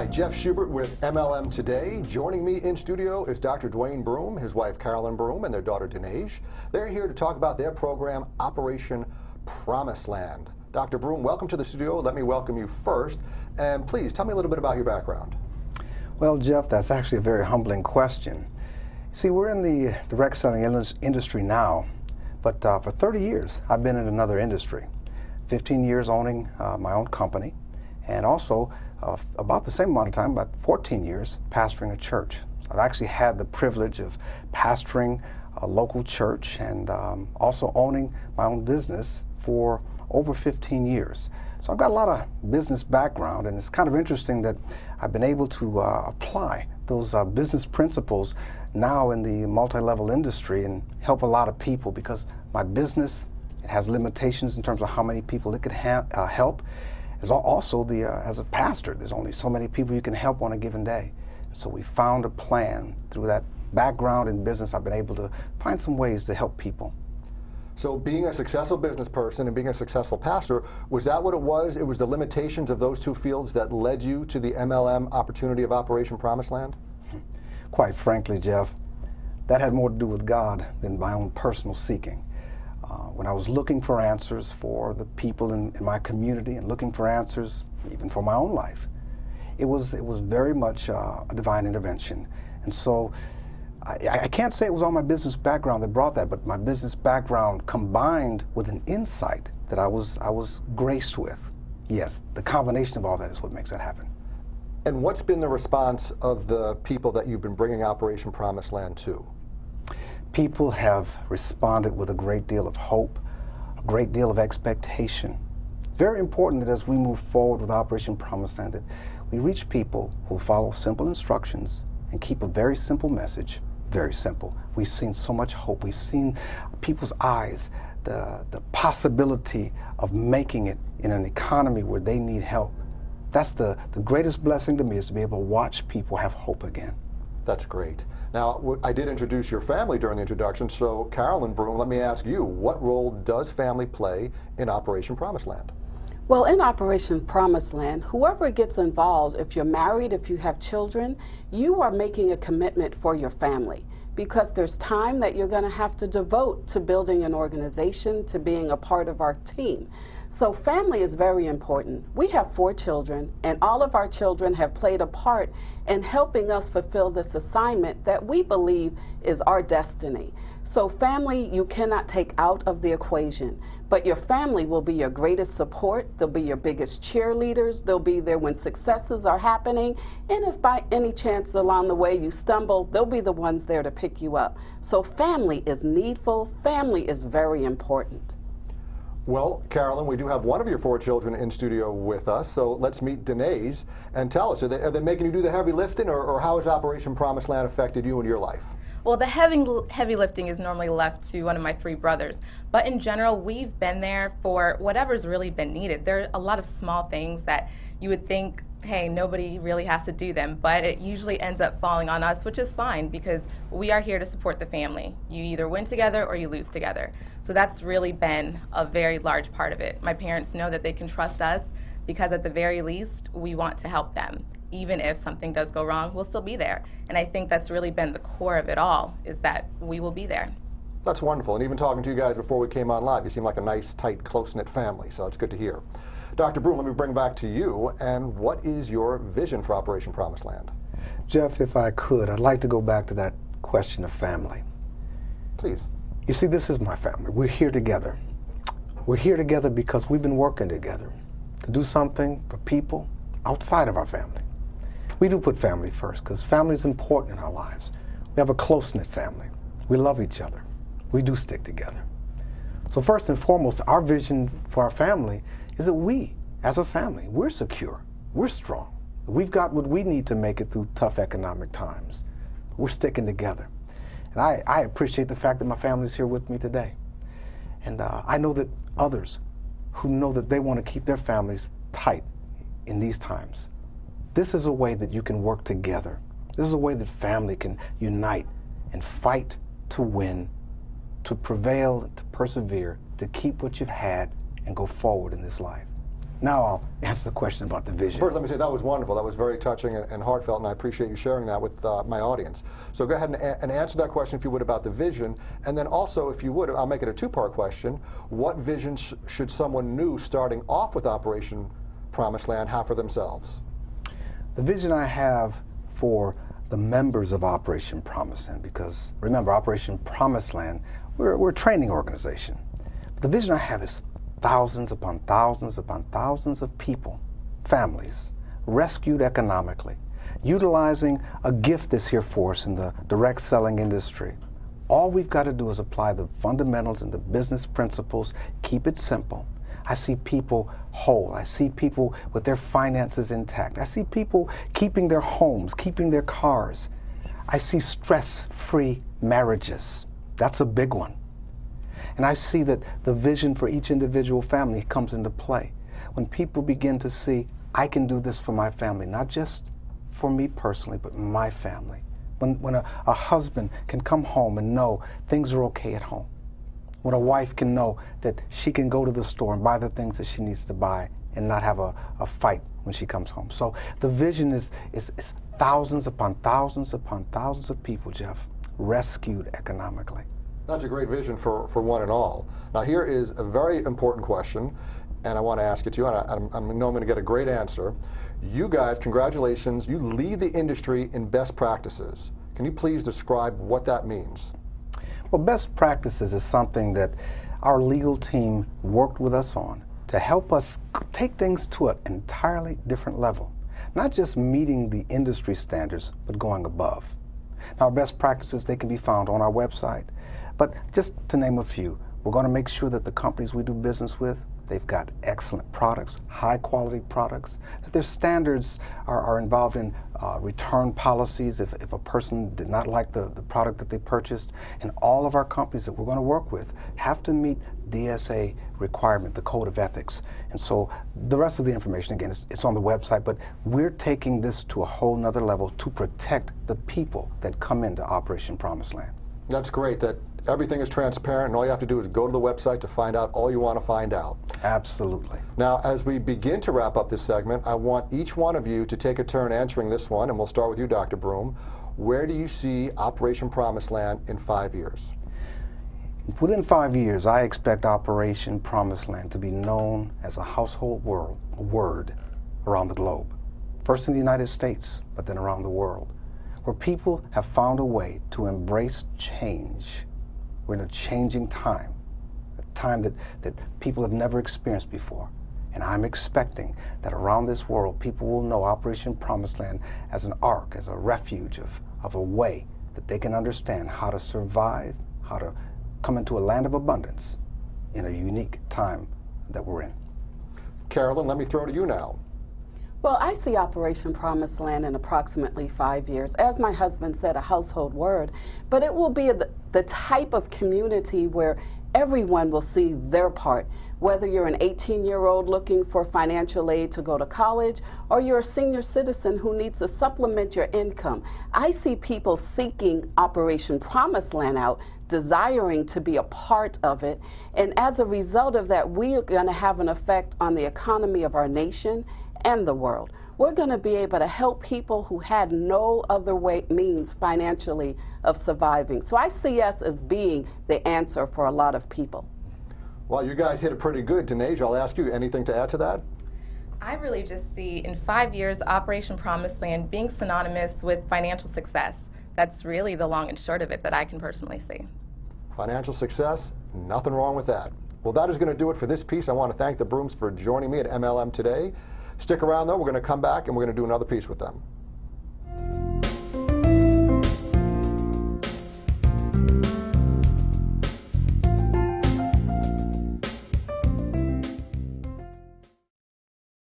Hi, Jeff Schubert with MLM Today. Joining me in studio is Dr. Dwayne Broom, his wife Carolyn Broom, and their daughter Dinesh. They're here to talk about their program, Operation Promised Land. Dr. Broom, welcome to the studio. Let me welcome you first. And please, tell me a little bit about your background. Well, Jeff, that's actually a very humbling question. See, we're in the direct selling industry now, but for 30 years, I've been in another industry. 15 years owning my own company, and also about the same amount of time, about 14 years, pastoring a church. I've actually had the privilege of pastoring a local church and also owning my own business for over 15 years. So I've got a lot of business background, and it's kind of interesting that I've been able to apply those business principles now in the multi-level industry and help a lot of people, because my business, it has limitations in terms of how many people it could help. As also as a pastor, there's only so many people you can help on a given day. So we found a plan. Through that background in business, I've been able to find some ways to help people. So being a successful business person and being a successful pastor, was that what it was? It was the limitations of those two fields that led you to the MLM opportunity of Operation Promised Land? Quite frankly, Jeff, that had more to do with God than my own personal seeking. When I was looking for answers for the people in my community and looking for answers even for my own life, it was very much a divine intervention. And so I can't say it was all my business background that brought that, but my business background combined with an insight that I was graced with. Yes, the combination of all that is what makes that happen. And what's been the response of the people that you've been bringing Operation Promised Land to? People have responded with a great deal of hope, a great deal of expectation. Very important that as we move forward with Operation Promised Land, that we reach people who follow simple instructions and keep a very simple message, very simple. We've seen so much hope. We've seen people's eyes, the possibility of making it in an economy where they need help. That's the greatest blessing to me, is to be able to watch people have hope again. That's great. Now, I did introduce your family during the introduction, so Carolyn Broom, let me ask you, what role does family play in Operation Promised Land? Well, in Operation Promised Land, whoever gets involved, if you're married, if you have children, you are making a commitment for your family, because there's time that you're going to have to devote to building an organization, to being a part of our team. So family is very important. We have 4 children, and all of our children have played a part in helping us fulfill this assignment that we believe is our destiny. So family, you cannot take out of the equation, but your family will be your greatest support. They'll be your biggest cheerleaders. They'll be there when successes are happening. And if by any chance along the way you stumble, they'll be the ones there to pick you up. So family is needful. Family is very important. Well, Carolyn, we do have one of your 4 children in studio with us, so let's meet Dinesh and tell us, are they making you do the heavy lifting, or how has Operation Promised Land affected you in your life? Well, the heavy lifting is normally left to one of my 3 brothers, but in general, we've been there for whatever's really been needed. There are a lot of small things that you would think, hey, nobody really has to do them, but it usually ends up falling on us, which is fine, because we are here to support the family. You either win together or you lose together. So that's really been a very large part of it. My parents know that they can trust us, because at the very least, we want to help them. Even if something does go wrong, we'll still be there. And I think that's really been the core of it all, is that we will be there. That's wonderful. And even talking to you guys before we came on live, you seem like a nice, tight, close-knit family, so it's good to hear. Dr. Broom, let me bring back to you, and what is your vision for Operation Promised Land? Jeff, if I could, I'd like to go back to that question of family. Please. You see, this is my family. We're here together. We're here together because we've been working together to do something for people outside of our family. We do put family first, because family is important in our lives. We have a close-knit family. We love each other. We do stick together. So first and foremost, our vision for our family is that we, as a family, we're secure, we're strong. We've got what we need to make it through tough economic times. We're sticking together. And I appreciate the fact that my family's here with me today. And I know that others who know that they want to keep their families tight in these times, this is a way that you can work together. This is a way that family can unite and fight to win, to prevail, to persevere, to keep what you've had and go forward in this life. Now I'll answer the question about the vision. First, let me say that was wonderful. That was very touching and heartfelt, and I appreciate you sharing that with my audience. So go ahead and answer that question, if you would, about the vision. And then also, if you would, I'll make it a two-part question. What vision should someone new starting off with Operation Promised Land have for themselves? The vision I have for the members of Operation Promised Land, because remember, Operation Promised Land, we're a training organization. The vision I have is thousands upon thousands upon thousands of people, families, rescued economically, utilizing a gift that's here for us in the direct selling industry. All we've got to do is apply the fundamentals and the business principles, keep it simple. I see people whole. I see people with their finances intact. I see people keeping their homes, keeping their cars. I see stress-free marriages. That's a big one. And I see that the vision for each individual family comes into play. When people begin to see, I can do this for my family, not just for me personally, but my family. When a husband can come home and know things are okay at home. When a wife can know that she can go to the store and buy the things that she needs to buy and not have a fight when she comes home. So the vision is thousands upon thousands upon thousands of people, Jeff, rescued economically. That's a great vision for one and all. Now here is a very important question, and I want to ask it to you, and I know I'm going to get a great answer. You guys, congratulations, you lead the industry in best practices. Can you please describe what that means? Well, best practices is something that our legal team worked with us on to help us take things to an entirely different level. Not just meeting the industry standards, but going above. Now, our best practices, they can be found on our website. But just to name a few, we're going to make sure that the companies we do business with, they've got excellent products, high quality products, that their standards are involved in return policies if a person did not like the product that they purchased. And all of our companies that we're going to work with have to meet DSA requirement, the Code of Ethics. And so the rest of the information, again, it's on the website, but we're taking this to a whole nother level to protect the people that come into Operation Promised Land. That's great that everything is transparent, and all you have to do is go to the website to find out all you want to find out. Absolutely. Now, as we begin to wrap up this segment, I want each one of you to take a turn answering this one, and we'll start with you, Dr. Broom. Where do you see Operation Promised Land in 5 years? Within 5 years, I expect Operation Promised Land to be known as a household word around the globe. First in the United States, but then around the world, where people have found a way to embrace change. We're in a changing time, a time that people have never experienced before. And I'm expecting that around this world, people will know Operation Promised Land as an ark, as a refuge of a way that they can understand how to survive, how to come into a land of abundance in a unique time that we're in. Carolyn, let me throw to you now. Well, I see Operation Promised Land in approximately 5 years. As my husband said, a household word, but it will be the type of community where everyone will see their part, whether you're an 18-year-old looking for financial aid to go to college, or you're a senior citizen who needs to supplement your income. I see people seeking Operation Promised Land out, desiring to be a part of it, and as a result of that, we are going to have an effect on the economy of our nation and the world. We're going to be able to help people who had no other means financially of surviving. So I see us as being the answer for a lot of people. Well, you guys hit it pretty good. Dinesh, I'll ask you, anything to add to that? I really just see in 5 years Operation Promised Land being synonymous with financial success. That's really the long and short of it that I can personally see. Financial success, nothing wrong with that. Well, that is going to do it for this piece. I want to thank the Brooms for joining me at MLM today. Stick around, though. We're going to come back and we're going to do another piece with them.